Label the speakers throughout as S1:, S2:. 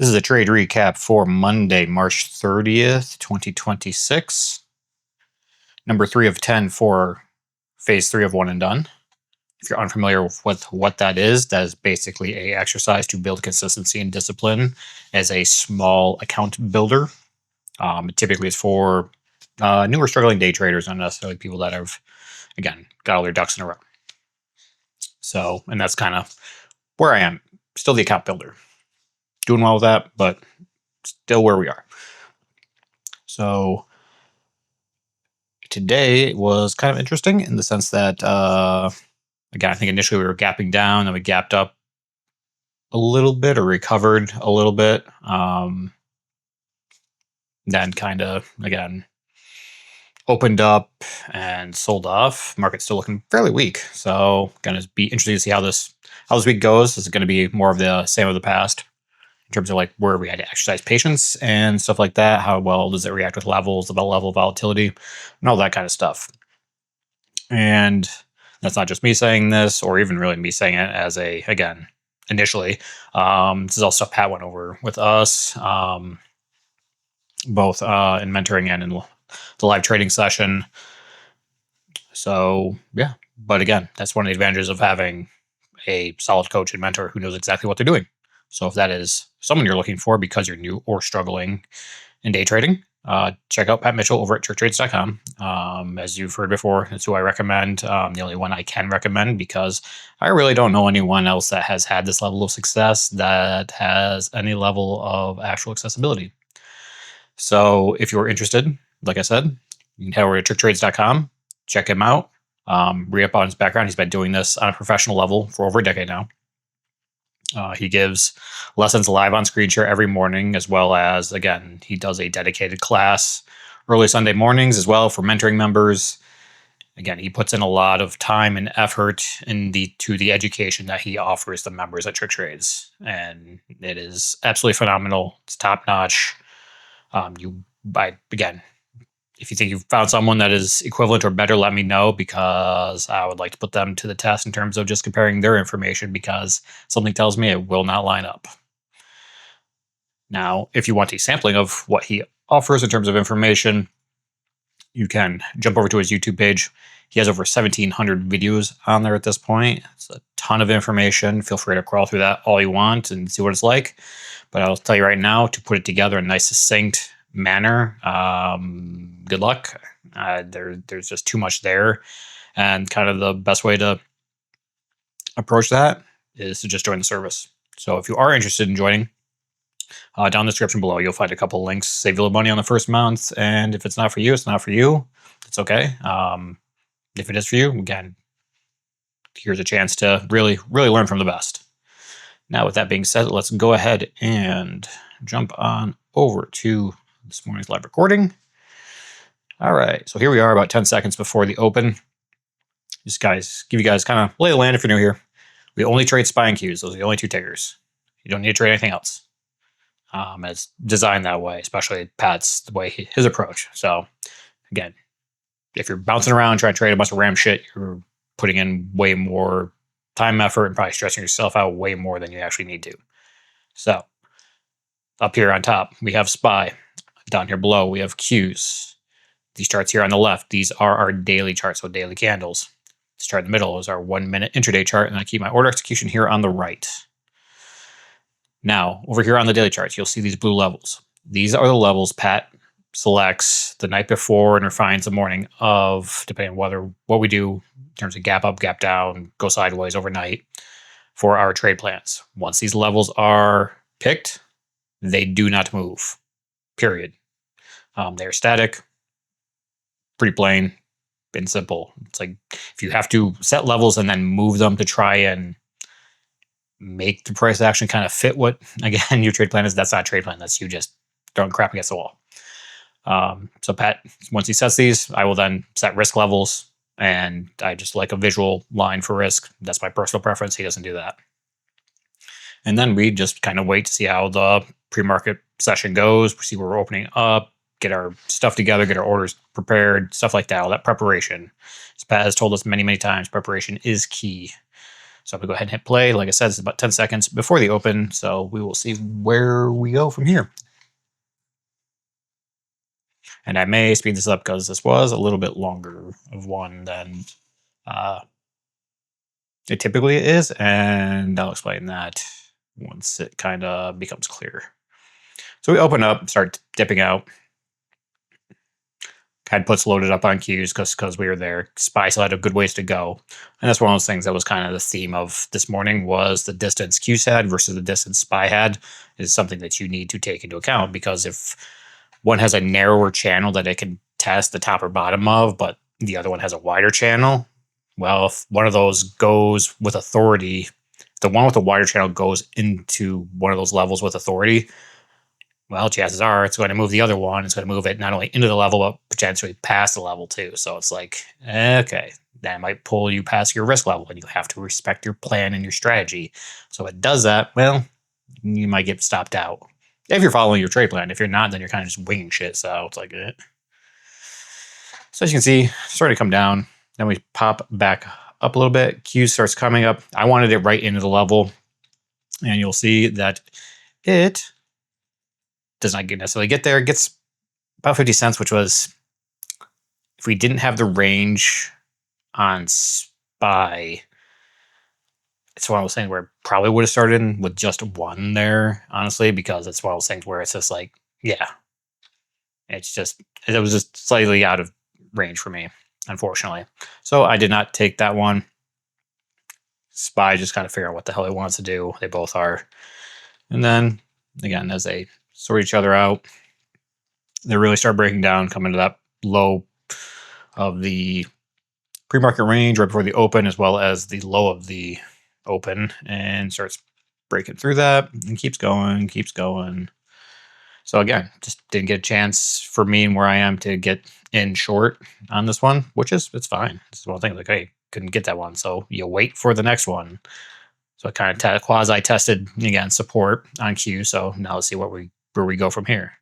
S1: This is a trade recap for Monday, March 30th, 2026. Number 3 of 10 for phase 3 of One and Done. If you're unfamiliar with what that is basically a exercise to build consistency and discipline as a small account builder. It typically is for newer struggling day traders, not necessarily people that have, again, got all their ducks in a row. So, and that's kind of where I am. Still the account builder. Doing well with that, but still where we are. So today was kind of interesting in the sense that, again, I think initially we were gapping down, then we gapped up a little bit or recovered a little bit. Then kind of, again, opened up and sold off. Market's still looking fairly weak. So going to be interesting to see how this week goes. Is it going to be more of the same of the past? In terms of like where we had to exercise patience and stuff like that. How well does it react with levels, the level of volatility, and all that kind of stuff. And that's not just me saying this, or even really me saying it as a, again, initially. This is all stuff Pat went over with us, both in mentoring and in the live trading session. So yeah, but again, that's one of the advantages of having a solid coach and mentor who knows exactly what they're doing. So if that is someone you're looking for because you're new or struggling in day trading, check out Pat Mitchell over at tricktrades.com. As you've heard before, that's who I recommend. The only one I can recommend because I really don't know anyone else that has had this level of success that has any level of actual accessibility. So if you're interested, like I said, you can head over to tricktrades.com, check him out. Re-up on his background. He's been doing this on a professional level for over a decade now. He gives lessons live on screen share every morning, as well as, again, he does a dedicated class early Sunday mornings as well for mentoring members. Again, he puts in a lot of time and effort to the education that he offers the members at Trick Trades, and it is absolutely phenomenal. It's top notch. Again, if you think you've found someone that is equivalent or better, let me know, because I would like to put them to the test in terms of just comparing their information, because something tells me it will not line up. Now, if you want a sampling of what he offers in terms of information, you can jump over to his YouTube page. He has over 1,700 videos on there at this point. It's a ton of information. Feel free to crawl through that all you want and see what it's like. But I'll tell you right now, to put it together in a nice, succinct manner, good luck. There's just too much there, and kind of the best way to approach that is to just join the service. So if you are interested in joining, down in the description below you'll find a couple links. Save a little money on the first month, and if it's not for you, it's not for you. It's okay. If it is for you, again, here's a chance to really learn from the best. Now, with that being said, let's go ahead and jump on over to this morning's live recording. All right, so here we are about 10 seconds before the open. Just give you guys kind of lay the land if you're new here. We only trade SPY and Qs. Those are the only two tickers. You don't need to trade anything else. It's designed that way, especially Pat's the way his approach. So again, if you're bouncing around trying to trade a bunch of RAM shit, you're putting in way more time, effort, and probably stressing yourself out way more than you actually need to. So up here on top, we have SPY. Down here below, we have Qs. These charts here on the left, these are our daily charts, so daily candles. This chart in the middle is our 1 minute intraday chart, and I keep my order execution here on the right. Now, over here on the daily charts, you'll see these blue levels. These are the levels Pat selects the night before and refines the morning of, depending on what we do in terms of gap up, gap down, go sideways overnight for our trade plans. Once these levels are picked, they do not move, period. They're static, pretty plain and simple. It's like if you have to set levels and then move them to try and make the price action kind of fit what, again, your trade plan is, that's not a trade plan. That's you just throwing crap against the wall. So Pat, once he sets these, I will then set risk levels, and I just like a visual line for risk. That's my personal preference. He doesn't do that. And then we just kind of wait to see how the pre-market session goes, see where we're opening up, get our stuff together, get our orders prepared, stuff like that, all that preparation. As Pat has told us many, many times, preparation is key. So I'm gonna go ahead and hit play. Like I said, it's about 10 seconds before the open, so we will see where we go from here. And I may speed this up because this was a little bit longer of one than it typically is, and I'll explain that once it kind of becomes clear. So we open up, start dipping out. Had puts loaded up on queues because we were there. Spy still had a good ways to go, and that's one of those things that was kind of the theme of this morning was the distance queues had versus the distance spy had is something that you need to take into account, because if one has a narrower channel that it can test the top or bottom of, but the other one has a wider channel, well, if one of those goes with authority, the one with the wider channel goes into one of those levels with authority, well, chances are it's going to move the other one. It's going to move it not only into the level, but potentially past the level too. So it's like, okay, that might pull you past your risk level, and you have to respect your plan and your strategy. So if it does that, well, you might get stopped out. If you're following your trade plan. If you're not, then you're kind of just winging shit. So it's like it. So as you can see, starting to come down. Then we pop back up a little bit. Q starts coming up. I wanted it right into the level. And you'll see that it does not necessarily get there. It gets about 50 cents, which was, if we didn't have the range on Spy, it's one of those things where it probably would have started with just one there, honestly, because it's one of those things where it's just like, yeah, it was just slightly out of range for me, unfortunately. So I did not take that one. Spy just kind of figure out what the hell he wants to do. They both are. And then, again, as they sort each other out, they really start breaking down, coming to that low of the pre-market range right before the open, as well as the low of the open, and starts breaking through that and keeps going, keeps going. So again, just didn't get a chance for me and where I am to get in short on this one, which is, it's fine. It's one thing, like, hey, couldn't get that one, so you wait for the next one. So I kind of quasi tested again support on Q. So now let's see where we go from here.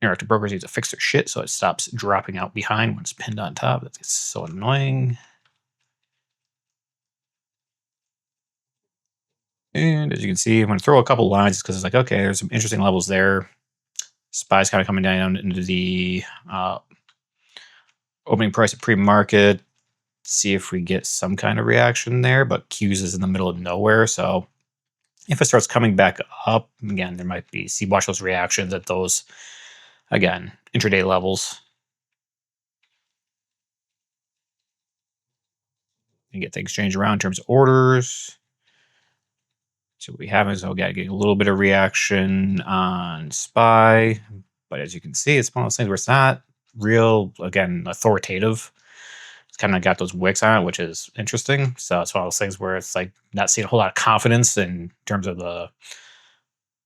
S1: Interactive brokers need to fix their shit so it stops dropping out behind when it's pinned on top. That's so annoying. And as you can see, I'm going to throw a couple lines because it's like, okay, there's some interesting levels there. Spy's kind of coming down into the opening price at pre-market. See if we get some kind of reaction there, but Q's is in the middle of nowhere. So if it starts coming back up, again, there might be, watch those reactions at those, again, intraday levels. You get things changed around in terms of orders. So what we have is, again, getting a little bit of reaction on Spy, but as you can see, it's one of those things where it's not real, again, authoritative. It's kind of got those wicks on it, which is interesting. So it's one of those things where it's like not seeing a whole lot of confidence in terms of the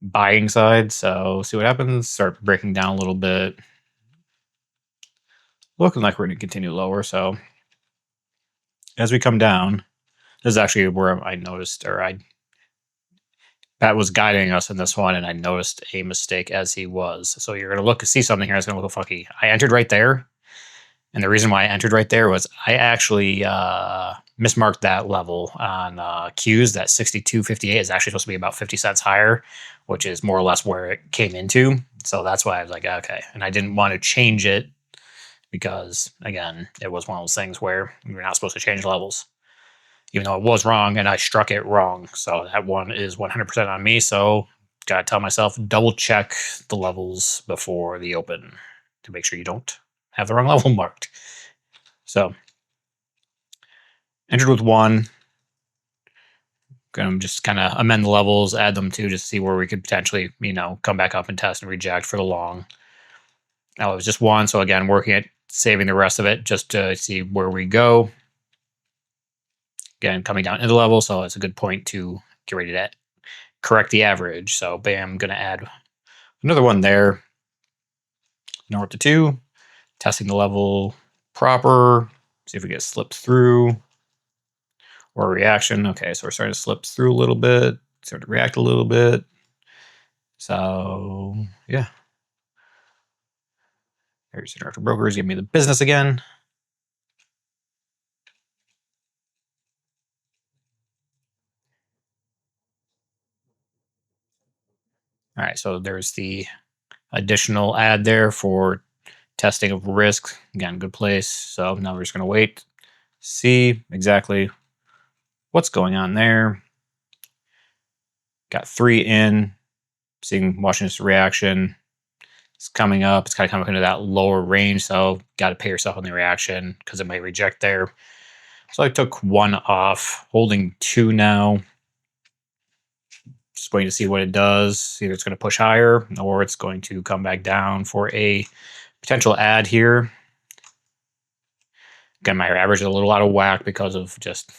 S1: buying side. So see what happens. Start breaking down a little bit. Looking like we're going to continue lower. So as we come down, this is actually where I noticed, or Pat was guiding us in this one, and I noticed a mistake as he was. So you're going to see something here that's going to look funky. I entered right there. And the reason why I entered right there was I actually mismarked that level on Qs. That 62.58 is actually supposed to be about 50 cents higher, which is more or less where it came into. So that's why I was like, okay. And I didn't want to change it because, again, it was one of those things where you're not supposed to change levels, even though it was wrong and I struck it wrong. So that one is 100% on me. So got to tell myself, double check the levels before the open to make sure you don't have the wrong level marked. So entered with one. Gonna just kind of amend the levels, add them to just see where we could potentially, come back up and test and reject for the long. Now it was just one. So again, working at saving the rest of it just to see where we go. Again, coming down into the level. So it's a good point to get ready to correct the average. So bam, I'm going to add another one there. North to 2. Testing the level proper. See if we get slipped through or a reaction. Okay, so we're starting to slip through a little bit, start to react a little bit. So yeah. There's Interactive Brokers, give me the business again. All right, so there's the additional ad there for testing of risk. Again, good place. So now we're just going to wait, see exactly what's going on there. Got 3 in, watching this reaction. It's coming up. It's kind of coming into that lower range, so got to pay yourself on the reaction because it might reject there. So I took 1 off, holding 2 now. Just waiting to see what it does. Either it's going to push higher or it's going to come back down for a potential add here. Again, my average is a little out of whack because of just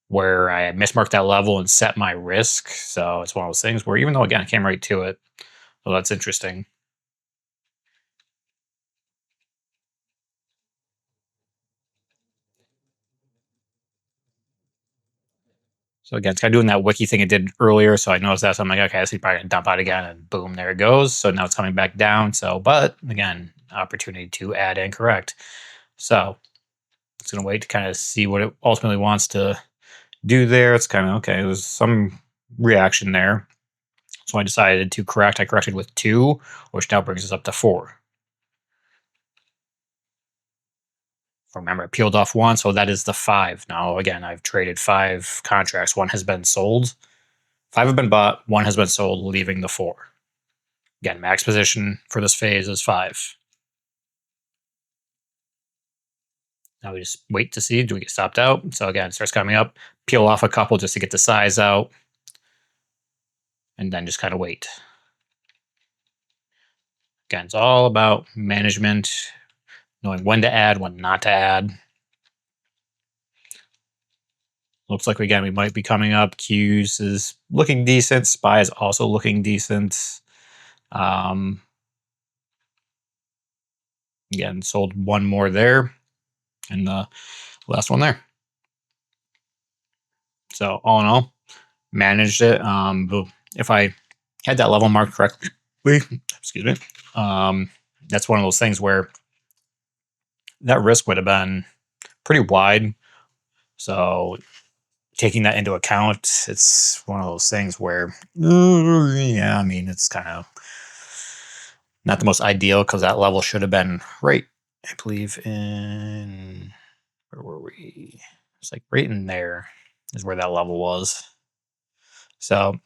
S1: where I mismarked that level and set my risk. So it's one of those things where, even though, again, I came right to it, so that's interesting. So again, it's kind of doing that wiki thing it did earlier. So I noticed that. So I'm like, okay, this is probably going to dump out again. And boom, there it goes. So now it's coming back down. So, but again, opportunity to add and correct. So it's going to wait to kind of see what it ultimately wants to do there. It's kind of, okay, there's some reaction there. So I decided to correct. I corrected with 2, which now brings us up to 4. Remember, I peeled off 1, so that is the 5. Now, again, I've traded 5 contracts. 1 has been sold. 5 have been bought. 1 has been sold, leaving the 4. Again, max position for this phase is 5. Now we just wait to see, do we get stopped out? So again, it starts coming up. Peel off a couple just to get the size out. And then just kind of wait. Again, it's all about management, knowing when to add, when not to add. Looks like, again, we might be coming up. Q's is looking decent. SPY is also looking decent. Again, sold 1 more there. And the last one there. So all in all, managed it. If I had that level marked correctly, excuse me, that's one of those things where that risk would have been pretty wide. So taking that into account, it's one of those things where, yeah, I mean, it's kind of not the most ideal because that level should have been right, I believe, in, where were we? It's like right in there is where that level was. So,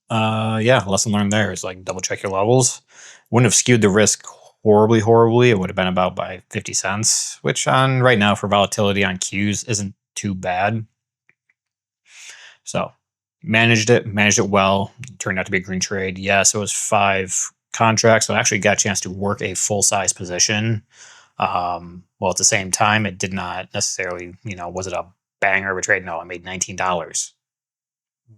S1: yeah, lesson learned there is like double check your levels. Wouldn't have skewed the risk horribly. It would have been about by 50 cents, which on right now for volatility on Qs isn't too bad. So managed it well. Turned out to be a green trade. Yes, it was 5 contracts. So I actually got a chance to work a full size position. Well, at the same time, it did not necessarily, was it a banger of a trade? No, I made $19.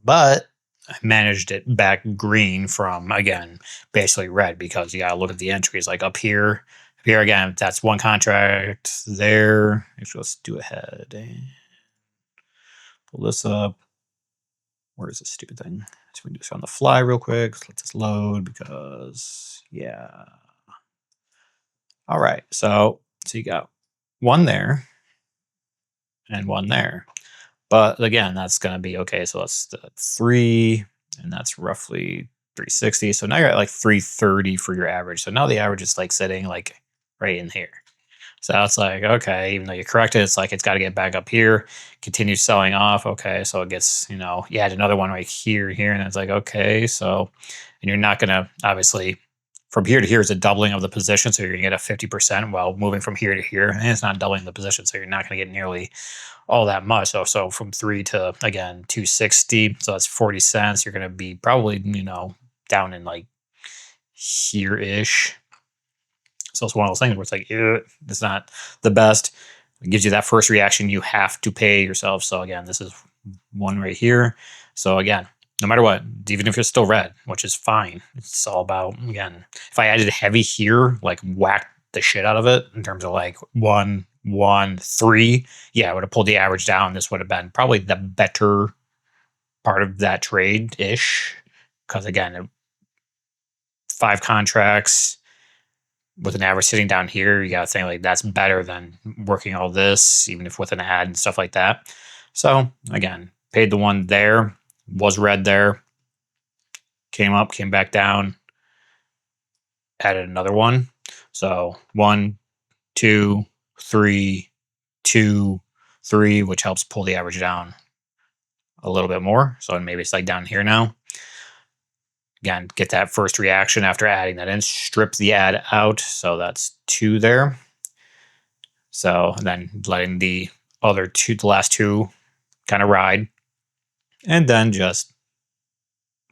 S1: But I managed it back green from, again, basically red, because you got to look at the entries. Like up here again, that's 1 contract there. Actually, let's do ahead and pull this up. Where is this stupid thing? So we can do this on the fly real quick. Let this load because, yeah. All right, so you got 1 there and 1 there. But again, that's going to be, okay, so that's 3, and that's roughly 360. So now you're at like 330 for your average. So now the average is like sitting like right in here. So it's like, okay, even though you corrected, it's like it's got to get back up here, continue selling off. Okay, so it gets, you add another one right here, and it's like, okay, so, and you're not going to, obviously, from here to here is a doubling of the position, so you're going to get a 50%, while moving from here to here, and it's not doubling the position, so you're not going to get nearly all that much. So from 3 to, again, 260, so that's 40 cents. You're going to be probably, down in like here-ish. So it's one of those things where it's like, it's not the best. It gives you that first reaction. You have to pay yourself. So again, this is 1 right here. So again, no matter what, even if it's still red, which is fine, it's all about, again, if I added heavy here, like whack the shit out of it in terms of like 1, 1, 3, yeah, I would have pulled the average down. This would have been probably the better part of that trade-ish. Because again, 5 contracts with an average sitting down here, you got to think like that's better than working all this, even if with an ad and stuff like that. So again, paid the 1 there, was red there. came up, came back down, added another one. So 1, 2, 3, 2, 3, which helps pull the average down a little bit more. So maybe it's like down here now. Again, get that first reaction after adding that in, strip the ad out. So that's 2 there. So then letting the other 2, the last 2 kind of ride. And then just,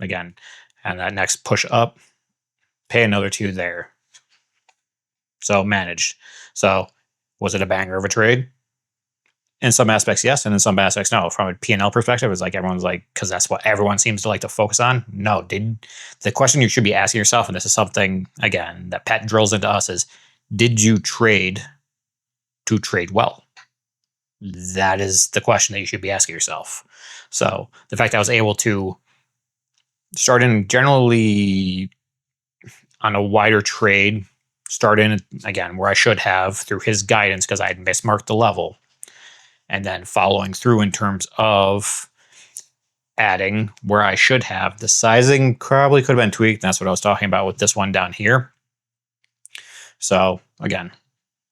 S1: again, and that next push up, pay another 2 there. So managed. So was it a banger of a trade? In some aspects, yes, and in some aspects, no. From a P&L perspective, it's like everyone's like, because that's what everyone seems to like to focus on. No, the question you should be asking yourself, and this is something, again, that Pat drills into us, is did you trade to trade well? That is the question that you should be asking yourself. So the fact that I was able to start in generally on a wider trade, start in, again, where I should have through his guidance because I had mismarked the level, and then following through in terms of adding where I should have. The sizing probably could have been tweaked. That's what I was talking about with this one down here. So again,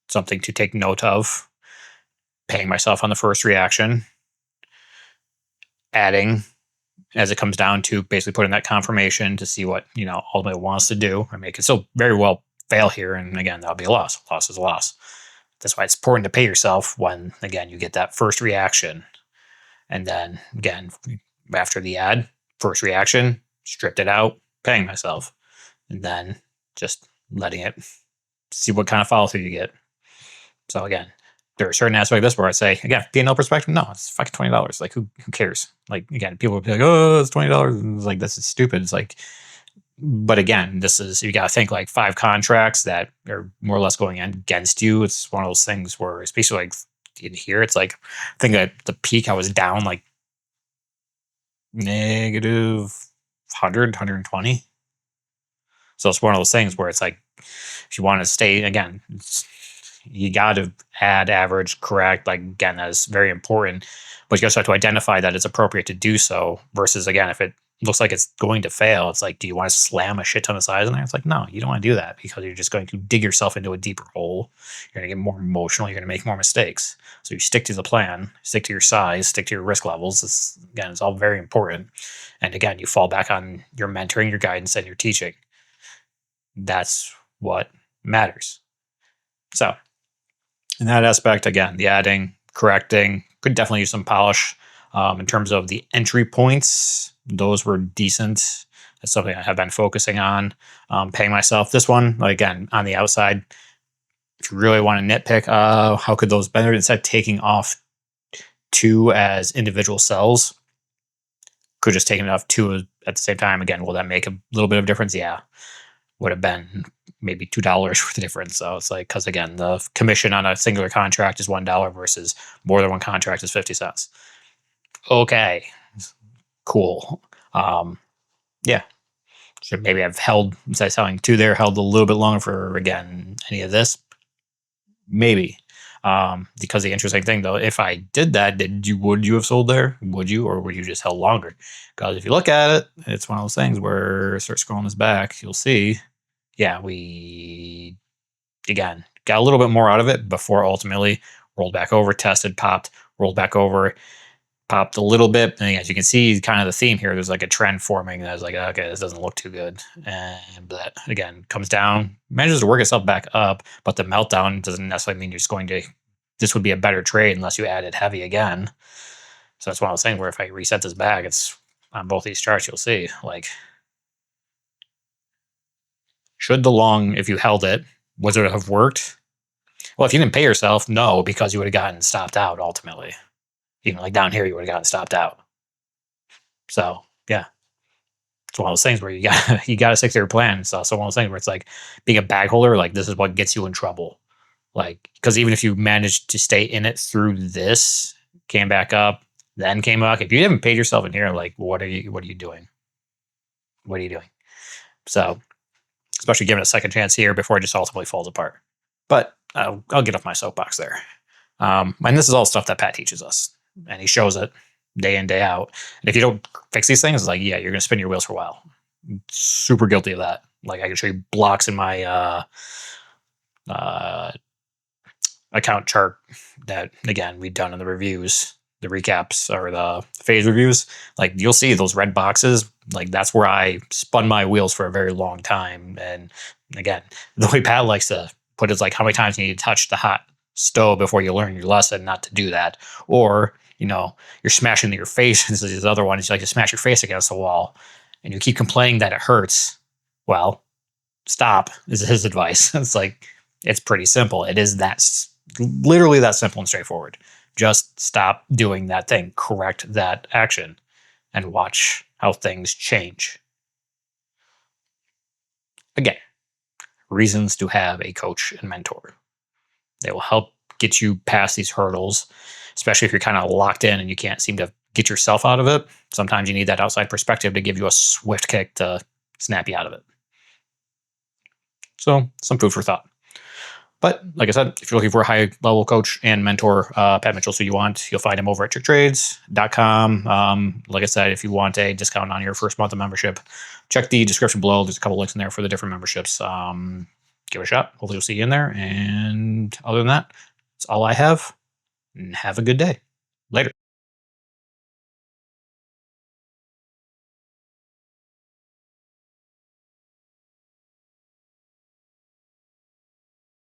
S1: something to take note of. Paying myself on the first reaction. Adding as it comes down to basically putting that confirmation to see what, ultimately wants to do. I mean, it could still very well fail here. And again, that'll be a loss. Loss is a loss. That's why it's important to pay yourself when, again, you get that first reaction. And then, again, after the ad, first reaction, stripped it out, paying myself. And then just letting it see what kind of follow through you get. So, again, there are certain aspects of this where I say, again, P&L perspective, no, it's fucking $20. Like, who cares? Like, again, people will be like, oh, it's $20. It's like, this is stupid. It's like, but again, this is, you got to think like 5 contracts that are more or less going against you. It's one of those things where, especially like in here, it's like, I think at the peak I was down like negative 100, 120. So it's one of those things where it's like, if you want to stay, again, you got to add average correct. Like, again, that is very important, but you also have to identify that it's appropriate to do so versus, again, if it looks like it's going to fail, it's like, do you want to slam a shit ton of size in there? It's like, no, you don't want to do that because you're just going to dig yourself into a deeper hole. You're going to get more emotional. You're going to make more mistakes. So you stick to the plan, stick to your size, stick to your risk levels. It's all very important. And again, you fall back on your mentoring, your guidance, and your teaching. That's what matters. So in that aspect, again, the adding, correcting, could definitely use some polish. In terms of the entry points, those were decent. That's something I have been focusing on. Paying myself. This one, again, on the outside, if you really want to nitpick, how could those better instead of taking off 2 as individual cells? Could just taking off 2 at the same time. Again, will that make a little bit of difference? Yeah. Would have been maybe $2 for the difference. So it's like, because again, the commission on a singular contract is $1 versus more than one contract is 50 cents. Okay, cool. Yeah, should maybe have held, instead of selling 2 there, held a little bit longer for, again, any of this. Maybe. Because the interesting thing though, if I did that, would you have sold there? Would you, or would you just held longer? Because if you look at it, it's one of those things where start scrolling this back, you'll see, yeah, we again got a little bit more out of it before ultimately rolled back over, tested, popped, rolled back over, popped a little bit. And as you can see, kind of the theme here, there's like a trend forming. I was like, okay, this doesn't look too good. And that, again, comes down, manages to work itself back up, but the meltdown doesn't necessarily mean you're just going to, this would be a better trade unless you added heavy again. So that's one of those things where if I reset this back, it's on both these charts, you'll see, like, should the long, if you held it, would it have worked? Well, if you didn't pay yourself, no, because you would have gotten stopped out ultimately. Even like down here, you would have gotten stopped out. So yeah, it's one of those things where you got to stick to your plan. It's also one of those things where it's like being a bag holder, like this is what gets you in trouble. Like, because even if you managed to stay in it through this, came back up, then came back, if you haven't paid yourself in here, like what are you doing? What are you doing? So, especially given a second chance here before it just ultimately falls apart. But I'll get off my soapbox there. And this is all stuff that Pat teaches us, and he shows it day in, day out. And if you don't fix these things, it's like, yeah, you're going to spin your wheels for a while. Super guilty of that. Like I can show you blocks in my uh, account chart that again we've done in the reviews, the recaps or the phase reviews. Like you'll see those red boxes. Like that's where I spun my wheels for a very long time. And again, the way Pat likes to put it is like how many times you need to touch the hot stove before you learn your lesson not to do that. Or, you know, you're smashing your face. This is the other one. It's like you smash your face against the wall and you keep complaining that it hurts. Well, stop is his advice. It's like, it's pretty simple. It is that literally that simple and straightforward. Just stop doing that thing, correct that action, and watch how things change. Again, reasons to have a coach and mentor. They will help get you past these hurdles, especially if you're kind of locked in and you can't seem to get yourself out of it. Sometimes you need that outside perspective to give you a swift kick to snap you out of it. So, some food for thought. But like I said, if you're looking for a high level coach and mentor, Pat Mitchell, so you want, you'll find him over at tricktrades.com. Like I said, if you want a discount on your first month of membership, check the description below. There's a couple links in there for the different memberships. Give it a shot. Hopefully we'll see you in there. And other than that, that's all I have. And have a good day. Later.